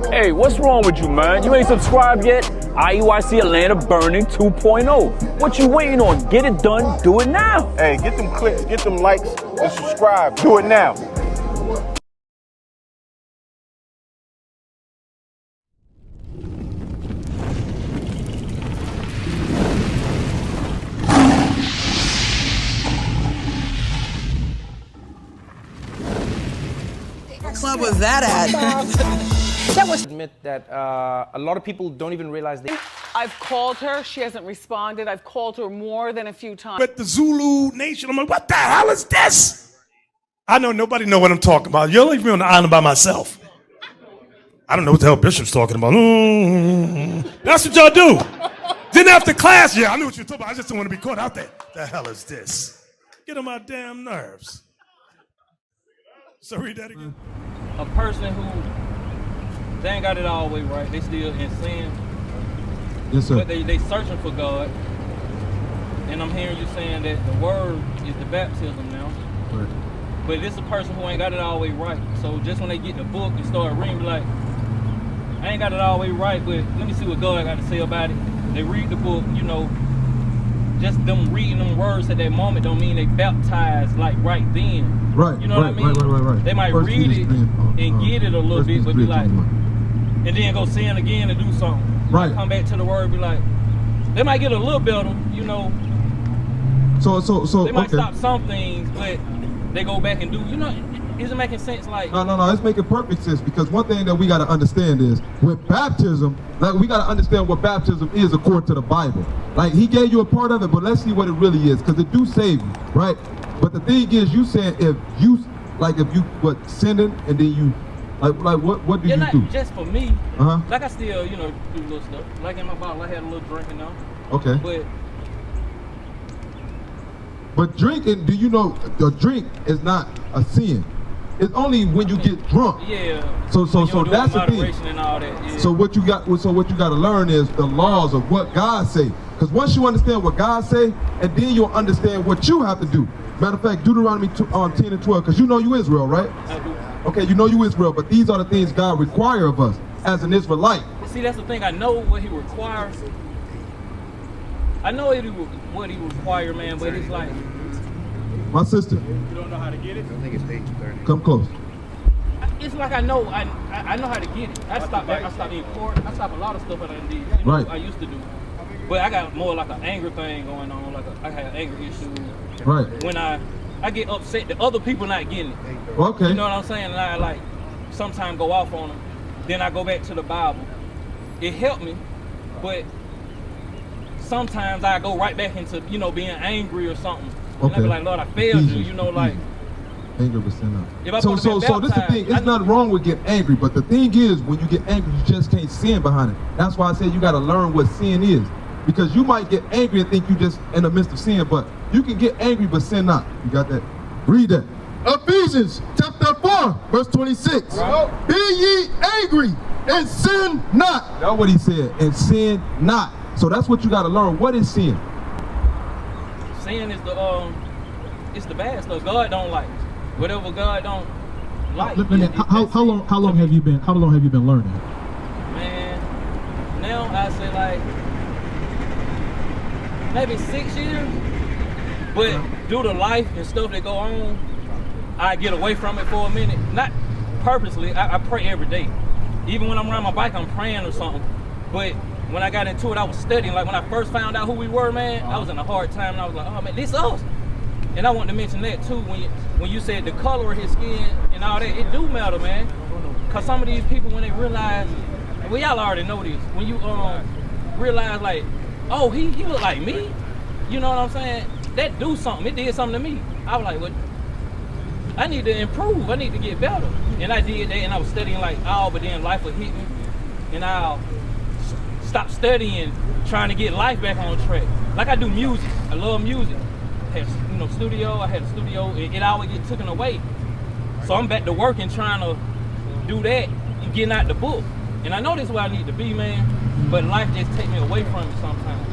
Hey, what's wrong with you, man? You ain't subscribed yet? IUIC Atlanta Burning 2.0. What you waiting on? Get it done, do it now. Hey, get them clicks, get them likes, and subscribe. Do it now. What club was that at? That was admit that a lot of people don't even realize they. I've called her. She hasn't responded. I've called her more than a few times. But the Zulu Nation, I'm like, what the hell is this? I know nobody know what I'm talking about. You'll leave me on the island by myself. I don't know what the hell Bishop's talking about. That's what y'all do. Then after class, yeah, I knew what you were talking about. I just don't want to be caught out there. The hell is this? Get on my damn nerves. So read that again. A person who they ain't got it all the way right. They still in sin. Yes, sir. But they searching for God. And I'm hearing you saying that the word is the baptism now. Right. But it's a person who ain't got it all the way right. So just when they get the book and start reading, be like, I ain't got it all the way right, but let me see what God got to say about it. They read the book, you know, just them reading them words at that moment don't mean they baptized like right then. Right. You know what I mean? Right. They might First read it and get it a little bit, but be like, and then go sin again and do something. Right. Come back to the word, be like, they might get a little better, you know. So They might okay. stop some things, but they go back and do, you know, is it making sense? Like, No, it's making perfect sense, because one thing that we got to understand is with baptism, like we got to understand what baptism is according to the Bible. Like he gave you a part of it, but let's see what it really is, because it do save you, right? But the thing is, you saying if you what sinning and then you like what do you not do? just for me. Uh-huh. Like I still, you know, do little stuff. Like in my bottle, I had a little drinking now. Okay. But drinking, do you know the drink is not a sin? It's only when you get drunk. Yeah. So that's the thing. And all that, yeah. So what you got to learn is the laws of what God say. Because once you understand what God say, and then you'll understand what you have to do. Matter of fact, Deuteronomy 10 and 12, because you know you Israel, right? I do. Okay, you know you Israel, but these are the things God require of us as an Israelite. See, that's the thing. I know what He requires. I know what He requires, man. But it's like, my sister. You don't know how to get it? I think it's 8:30. Come close. it's like I know how to get it. I stopped eating pork. I stopped a lot of stuff that I did. You know, right. I used to do. But I got more like an anger thing going on. Like I had anger issues. Right. When I get upset that other people not getting it. Okay. You know what I'm saying? And I like sometimes go off on them. Then I go back to the Bible. It helped me, but sometimes I go right back into, you know, being angry or something. And I be like, Lord, I failed you, you know, like. Anger was sin out. So this is the thing. It's not wrong with getting angry, but the thing is, when you get angry, you just can't sin behind it. That's why I say you got to learn what sin is, because you might get angry and think you just in the midst of sin, but you can get angry but sin not. You got that? Read that. Ephesians chapter 4, verse 26. Right. Be ye angry and sin not. That's what he said. And sin not. So that's what you got to learn. What is sin? Sin is it's the bad stuff. God don't like. Whatever God don't like. How long have you been learning? Man, now I say like maybe 6 years. But due to life and stuff that go on, I get away from it for a minute. Not purposely. I pray every day. Even when I'm riding my bike, I'm praying or something. But when I got into it, I was studying. Like when I first found out who we were, man, I was in a hard time, and I was like, oh man, this us. And I want to mention that too, when you said the color of his skin and all that, it do matter, man. Cause some of these people, when they realize, well, y'all already know this, when you realize like, oh, he look like me, you know what I'm saying? That do something. It did something to me. I was like, what? I need to improve. I need to get better. And I did that, and I was studying like, but then life would hit me, and I'll stop studying, trying to get life back on track. Like I do music. I love music. I had a studio. It always get taken away. So I'm back to working, trying to do that and getting out the book. And I know this is where I need to be, man. But life just take me away from it sometimes.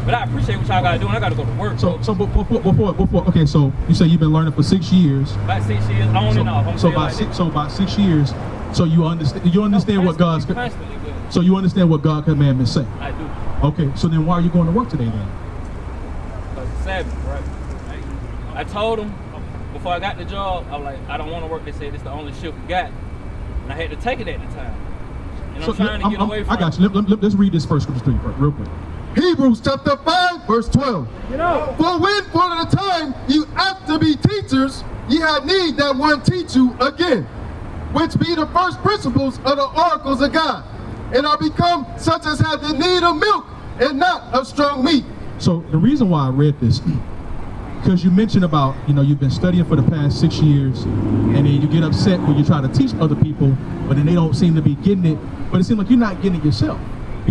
But I appreciate what y'all gotta do, and I gotta go to work. So before, okay, so you say you've been learning for 6 years. About 6 years, on and off. So about 6 years, So you understand? You understand what God's? Constantly, but So you understand what God's commandments say? I do. Okay. So then, why are you going to work today then? Because it's Sabbath, right? I told them before I got the job, I was like, I don't want to work. They said it's the only shift we got, and I had to take it at the time. And I'm trying to get away from. I got you. Let's read this first scripture to you real quick. Hebrews chapter 5, verse 12. For when for the time you apt to be teachers, ye have need that one teach you again, which be the first principles of the oracles of God, and are become such as have the need of milk and not of strong meat. So the reason why I read this, because you mentioned about, you've been studying for the past 6 years, and then you get upset when you try to teach other people, but then they don't seem to be getting it, but it seems like you're not getting it yourself.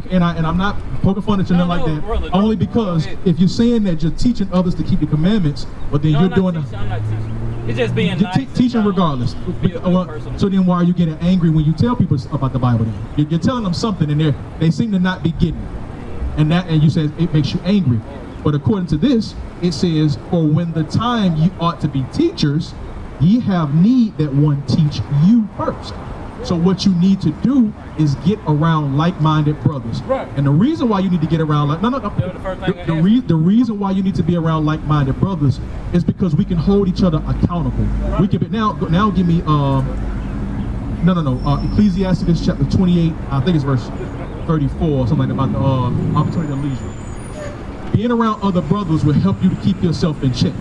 And I'm not poking fun at you, nothing like that. Brother, only because if you're saying that you're teaching others to keep the commandments, but then you're doing I'm not teaching. It's just being you're nice. teaching regardless. So then why are you getting angry when you tell people about the Bible then? You're telling them something and they seem to not be getting it. And you said it makes you angry. But according to this, it says, for when the time you ought to be teachers, ye have need that one teach you first. So what you need to do is get around like-minded brothers. Right. And the reason why you need to get around the reason why you need to be around like-minded brothers is because we can hold each other accountable. Right. We can be, now give me Ecclesiastes chapter 28, I think it's verse 34 or something like that, about the opportunity of leisure. Being around other brothers will help you to keep yourself in check.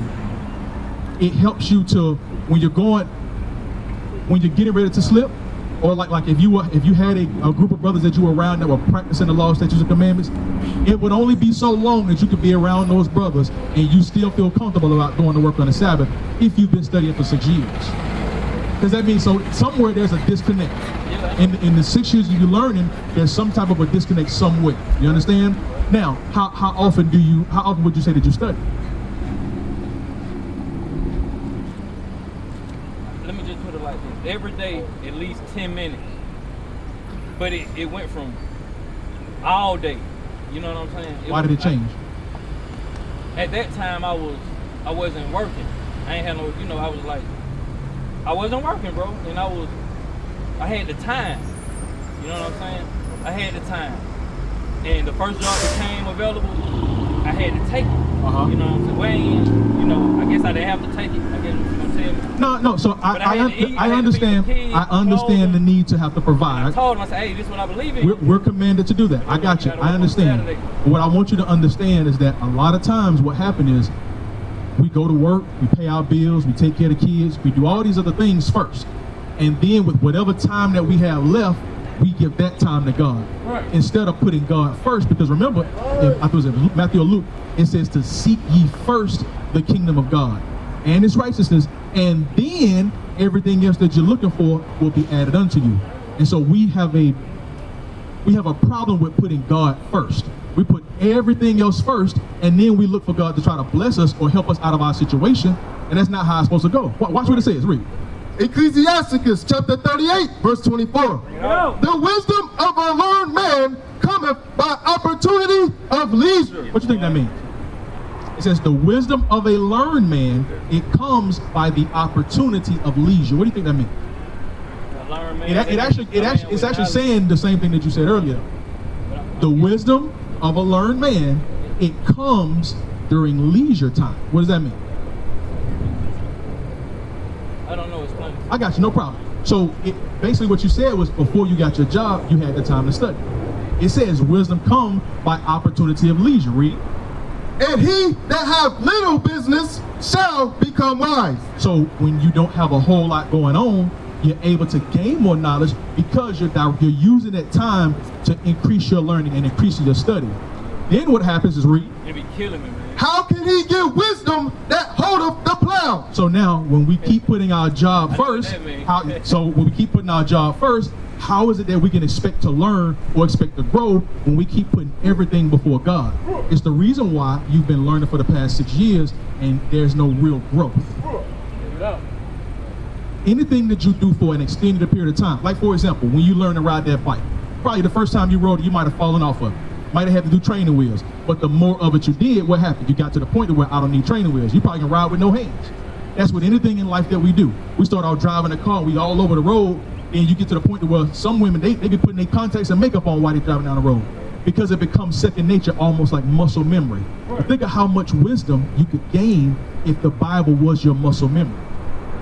It helps you to, when you're getting ready to slip, or like if you had a group of brothers that you were around that were practicing the law, statutes, and commandments, it would only be so long that you could be around those brothers and you still feel comfortable about going to work on the Sabbath if you've been studying for 6 years. Because that means somewhere there's a disconnect. In the 6 years you're learning, there's some type of a disconnect somewhere. You understand? Now, how often would you say that you study? Let me just put it like this. Every day, at least 10 minutes. But it went from all day. You know what I'm saying? Why did it change? At that time, I wasn't working. I ain't had no, I wasn't working, bro. And I had the time. You know what I'm saying? I had the time. And the first job that came available, I had to take it. You know what I'm saying? I guess I didn't have to take it. I guess you know what I'm saying? No. So I understand. I understand the need to have to provide. I told him, I said, hey, this is what I believe in. We're commanded to do that. I got you. I understand. What I want you to understand is that a lot of times what happened is we go to work, we pay our bills, we take care of the kids, we do all these other things first. And then with whatever time that we have left, we give that time to God. Right. Instead of putting God first, because remember, I think it was Matthew or Luke, it says to seek ye first the kingdom of God and his righteousness, and then everything else that you're looking for will be added unto you. And so we have a problem with putting God first. We put everything else first, and then we look for God to try to bless us or help us out of our situation, and that's not how it's supposed to go. Watch what it says. Read. Ecclesiastes chapter 38, verse 24. The wisdom of a learned man cometh by opportunity of leisure. What do you think that means? It says the wisdom of a learned man, it comes by the opportunity of leisure. What do you think that means? It's actually saying the same thing that you said earlier. The wisdom of a learned man, it comes during leisure time. What does that mean? I don't know. It's funny. I got you, no problem. So basically what you said was before you got your job, you had the time to study. It says wisdom come by opportunity of leisure. Read. And he that have little business shall become wise. So when you don't have a whole lot going on, you're able to gain more knowledge because you're using that time to increase your learning and increase your study. Then what happens is read. It be killing me, man. How can he get wisdom that holdeth the plow? So now when we keep putting our job first, how is it that we can expect to learn or expect to grow when we keep putting everything before God? It's the reason why you've been learning for the past 6 years and there's no real growth. Anything that you do for an extended period of time, like for example, when you learn to ride that bike, probably the first time you rode it, you might have fallen off of it. Might have had to do training wheels. But the more of it you did, what happened? You got to the point where I don't need training wheels. You probably can ride with no hands. That's with anything in life that we do. We start out driving a car, we all over the road, and you get to the point where some women, they be putting their contacts and makeup on while they're driving down the road, because it becomes second nature, almost like muscle memory. But think of how much wisdom you could gain if the Bible was your muscle memory,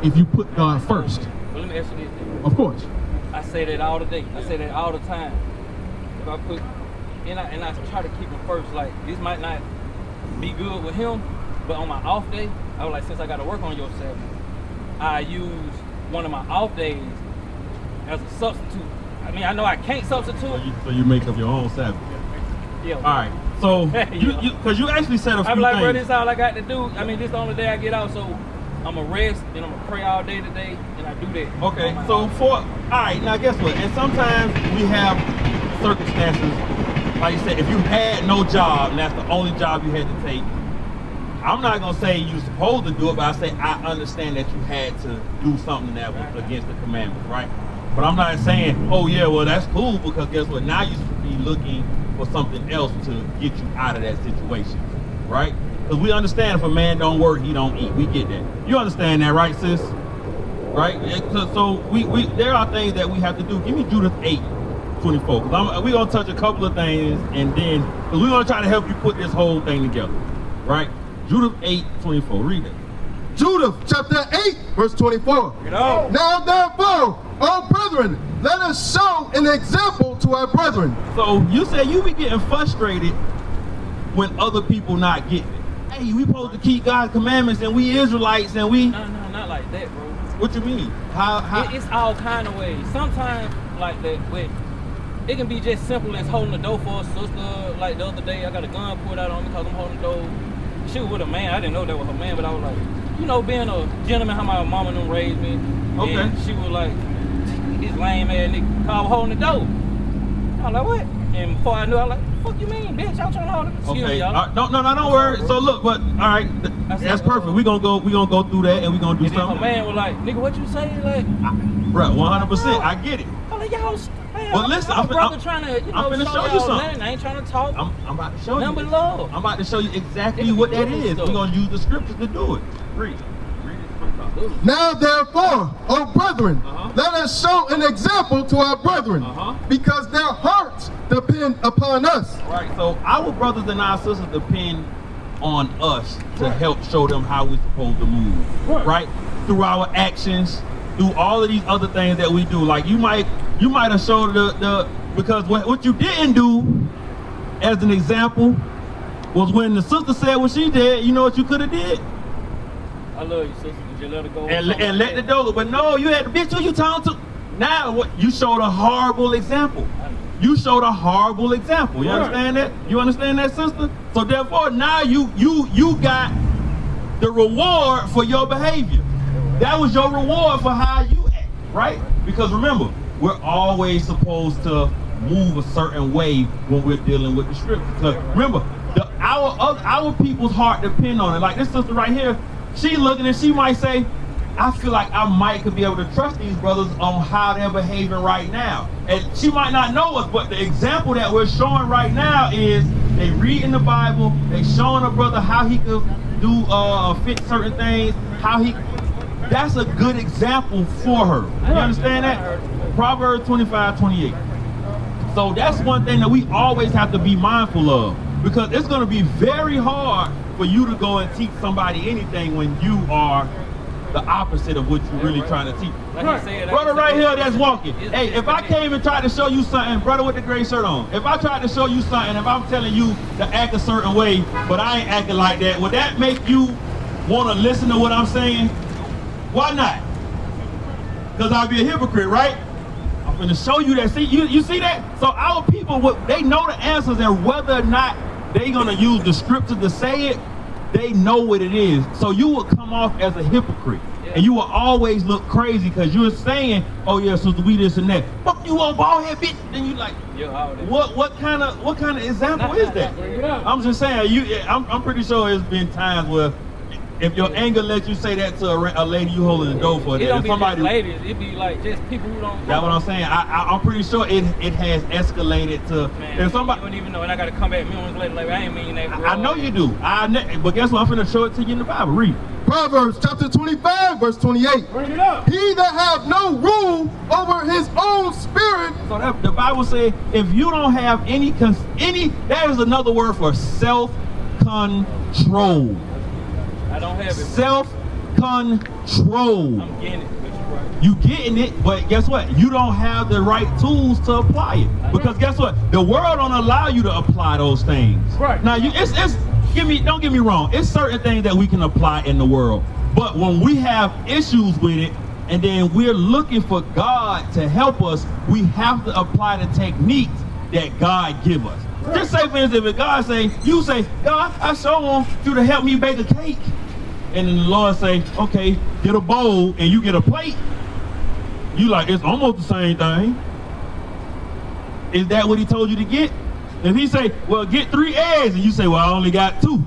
if you put God first. Well, let me ask you this. Of course. I say that all the day. I say that all the time. If I put, and I try to keep him first. Like, this might not be good with him, but on my off day, I was like, since I got to work on your Sabbath, I use one of my off days as a substitute. I mean, I know I can't substitute. So you make up your own Sabbath. Yeah. All right. So because you actually said a few I'm like, things. bro, this is all I got to do. I mean, this is the only day I get out, so I'm gonna rest and I'm gonna pray all day today, and I do that. Okay. So all right. Now guess what? And sometimes we have circumstances, like you said, if you had no job and that's the only job you had to take. I'm not gonna say you're supposed to do it, but I say I understand that you had to do something that was against the commandments, right? But I'm not saying, oh yeah, well that's cool, because guess what? Now you should be looking for something else to get you out of that situation, right? Because we understand if a man don't work, he don't eat. We get that. You understand that, right, sis? Right? So we there are things that we have to do. Give me Judith 8:24, because we're gonna touch a couple of things, and then because we're gonna try to help you put this whole thing together, right? Judith 8:24. Read it. Judith chapter 8, verse 24. Now therefore, O brethren, let us show an example to our brethren. So you say you be getting frustrated when other people not getting it. Hey, we supposed to keep God's commandments, and we Israelites, and we... No, not like that, bro. What you mean? How? It's all kind of ways. Sometimes like that, but it can be just simple as holding the door for a sister. Like the other day, I got a gun pulled out on me because I'm holding the door. She was with a man. I didn't know that was her man, but I was like, you know, being a gentleman, how my mama them raised me. Okay. And she was like, this lame ass nigga, I was holding the door. I was like, what? And before I knew, I was like, fuck you mean, bitch? I'm trying to hold it. Excuse me, y'all. No, don't worry. So look, but all right, that's perfect. We gonna go through that, and we gonna do and something. Then my man was like, nigga, what you say? Like, bro, 100%. I get it. I'm like, y'all. Well, listen, I'm trying to, you know, finna show you something. Nothing. I ain't trying to talk. I'm about to show you. Number love. I'm about to show you exactly what that is. We're gonna use the scriptures to do it. Read it. Now therefore, O brethren, let us show an example to our brethren, because their hearts depend upon us. Right, so our brothers and our sisters depend on us to help show them how we're supposed to move, right? Through our actions, through all of these other things that we do. Like you might have showed because what you didn't do, as an example, was when the sister said what she did. You know what you could have did? I love you, sister. Did you let her go? And let the door go. But no, you had the bitch who you talking to. Now what? You showed a horrible example. You showed a horrible example. You understand that? You understand that, sister? So therefore, now you got the reward for your behavior. That was your reward for how you act, right? Because remember, we're always supposed to move a certain way when we're dealing with the scripture. Because remember, our people's heart depend on it. Like this sister right here, she looking and she might say, I feel like I could be able to trust these brothers on how they're behaving right now. And she might not know us, but the example that we're showing right now is they read in the Bible, they showing a brother how he could do fit certain things, that's a good example for her. You understand that? Proverbs 25:28. So that's one thing that we always have to be mindful of, because it's going to be very hard for you to go and teach somebody anything when you are the opposite of what you're really trying to teach. Brother right here that's walking. Hey, if I came and tried to show you something, brother with the gray shirt on, if I tried to show you something, if I'm telling you to act a certain way, but I ain't acting like that, would that make you want to listen to what I'm saying? Why not? Because I'll be a hypocrite, right? I'm going to show you that. See, you see that? So our people, they know the answers, and whether or not they're going to use the scripture to say it, they know what it is. So you will come off as a hypocrite. And you will always look crazy because you're saying, oh yeah, sister, we this and that. Fuck you on bald head, bitch. Then you like, what kind of example is that? I'm just saying, I'm pretty sure it's been times where if your anger lets you say that to a lady you holding the door for, it don't be somebody, just ladies, it be like just people who don't. That's what I'm saying. I'm pretty sure it has escalated to. Man, if somebody, you don't even know, and I got to come back millions later like I ain't mean that. Bro. I know you do. But guess what? I'm finna show it to you in the Bible. Read. Proverbs chapter 25, verse 28. Bring it up. He that have no rule over his own spirit. So that, the Bible says, if you don't have any, that is another word for self-control. I don't have it. Self-control. I'm getting it, but you're right. You getting it, but guess what? You don't have the right tools to apply it. Because guess what? The world don't allow you to apply those things. Right. Now, don't get me wrong. It's certain things that we can apply in the world. But when we have issues with it, and then we're looking for God to help us, we have to apply the techniques that God give us. Right. Just say, for instance, if God say, you say, God, I sure want you to help me bake a cake. And then the Lord say, okay, get a bowl and you get a plate. You like, it's almost the same thing. Is that what he told you to get? If he say, well, get 3 eggs, and you say, well, I only got 2.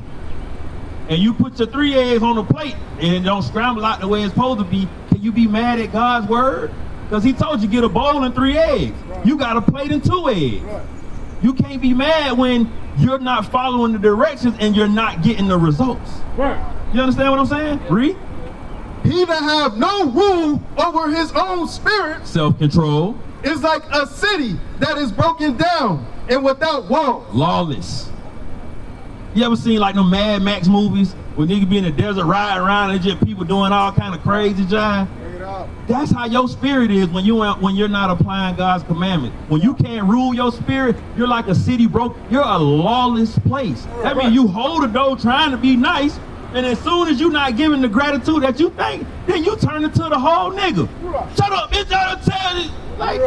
And you put your 3 eggs on the plate and it don't scramble out the way it's supposed to be, can you be mad at God's word? Because he told you get a bowl and 3 eggs. Right. You got a plate and 2 eggs. Right. You can't be mad when you're not following the directions and you're not getting the results. Right. You understand what I'm saying? Read. He that have no rule over his own spirit, self-control, is like a city that is broken down and without walls. Lawless. You ever seen like the Mad Max movies where niggas be in the desert riding around and just people doing all kind of crazy jive? That's how your spirit is when you're not applying God's commandments. When you can't rule your spirit, you're like a city broke. You're a lawless place. That means you hold the door trying to be nice, and as soon as you're not giving the gratitude that you think, then you turn into the whole nigga. Shut up, bitch! I don't tell you. Like,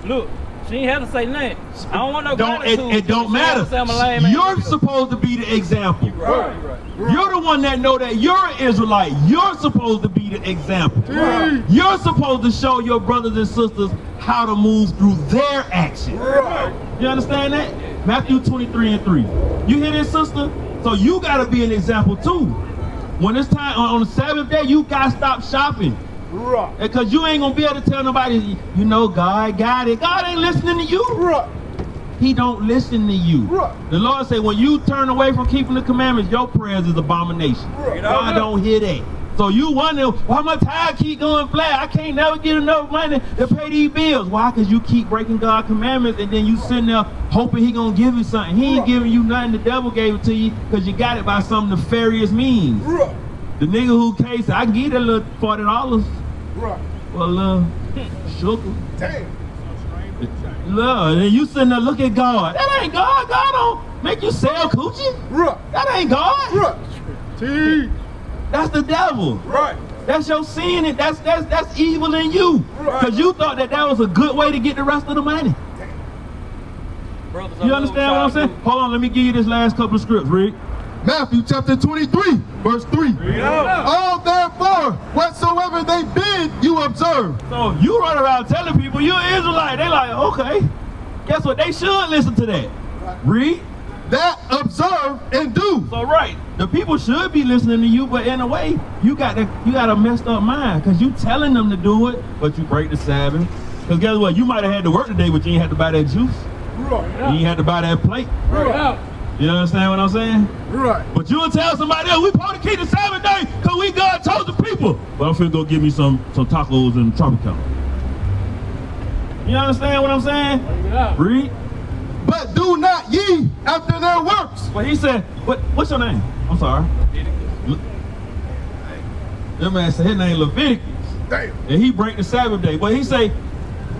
look. She ain't have to say nothing. I don't want no gratitude. It don't matter. You're supposed to be the example. Right. You're the one that know that you're an Israelite. You're supposed to be the example. Right. You're supposed to show your brothers and sisters how to move through their action. Right. You understand that? Matthew 23:3. You hear this, sister? So you got to be an example too. When it's time on the Sabbath day, you got to stop shopping. Right. Because you ain't gonna be able to tell nobody, you know, God got it. God ain't listening to you. Right. He don't listen to you. Right. The Lord say, when you turn away from keeping the commandments, your prayers is abomination. Right. God don't hear that. So you wonder, why my tithe keep going flat? I can't never get enough money to pay these bills. Why? Because you keep breaking God's commandments, and then you sitting there hoping he gonna give you something. He ain't giving you nothing. The devil gave it to you because you got it by some nefarious means. Right. The nigga who came said, I can get a little $40. Right. Well, sugar. Damn. Look, and you sitting there look at God. That ain't God. God don't make you sell coochie. Right. That ain't God. Right. That's the devil. Right. That's your sin. That's evil in you. Right. Because you thought that was a good way to get the rest of the money. Brothers, you understand what I'm saying? Hold on, let me give you this last couple of scripts, Rick. Matthew chapter 23, verse 3. All therefore, whatsoever they bid, you observe. So you run around telling people you're an Israelite. They like, okay. Guess what? They should listen to that. Read. That observe and do. So right, the people should be listening to you, but in a way, you got a messed up mind because you telling them to do it, but you break the Sabbath. Because guess what? You might have had to work today, but you ain't had to buy that juice. Right. You ain't had to buy that plate. Right. You understand what I'm saying? Right. But you'll tell somebody else, we supposed to keep the Sabbath day because we God chose the people. But I'm finna go give me some tacos and Tropicana. You understand what I'm saying? Read. But do not ye after their works. Well, he said, what's your name? I'm sorry. That man said his name Leviticus. Damn. And he break the Sabbath day. But he say,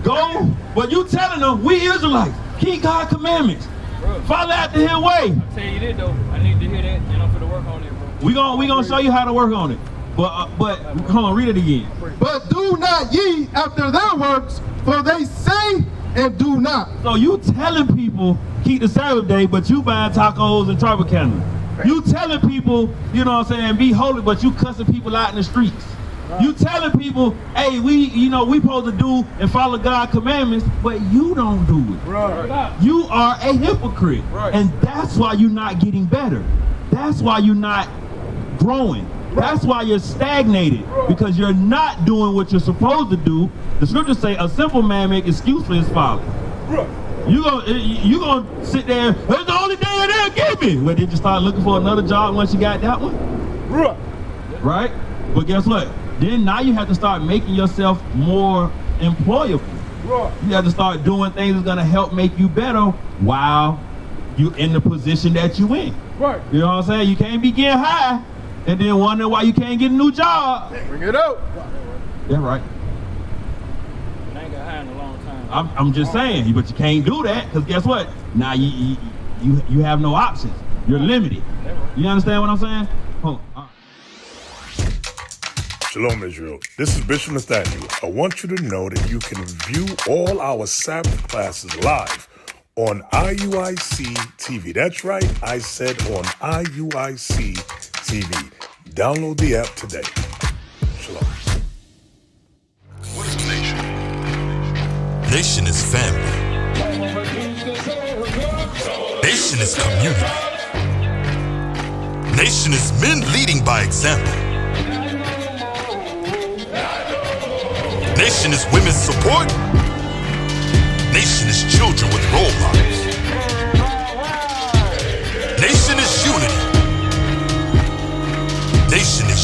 go, but you telling them, we Israelites, keep God's commandments. Bro. Follow after his way. I'll tell you this though, I need to hear that, and I'm finna work on it, bro. We gonna show you how to work on it. But hold on, read it again. But do not ye after their works, for they say and do not. So you telling people keep the Sabbath day, but you buying tacos and Tropicana. You telling people, you know what I'm saying, be holy, but you cussing people out in the streets. Right. You telling people, hey, we supposed to do and follow God's commandments, but you don't do it. Right. You are a hypocrite. Right. And that's why you're not getting better. That's why you're not growing. Right. That's why you're stagnated, because you're not doing what you're supposed to do. The scriptures say a simple man make excuse for his father. Right. You gonna sit there, that's the only day they'll give me. Well, did you start looking for another job once you got that one? Right. right? But guess what? Then now you have to start making yourself more employable. You have to start doing things that's gonna help make you better while you in the position that you in. Right. You know what I'm saying? You can't be getting high and then wonder why you can't get a new job. Bring it up. Yeah, right. I ain't got high in a long time. I'm just saying, but you can't do that because guess what? Now you have no options. You're limited. You understand what I'm saying? Hold on. Shalom, Israel. This is Bishop Nathaniel. I want you to know that you can view all our Sabbath classes live on IUIC TV. That's right, I said on IUIC TV. Download the app today. Shalom. What is a nation? Nation is family. Nation is community. Nation is men leading by example. Nation is women's support. Nation is children with role models. Nation is unity. Nation is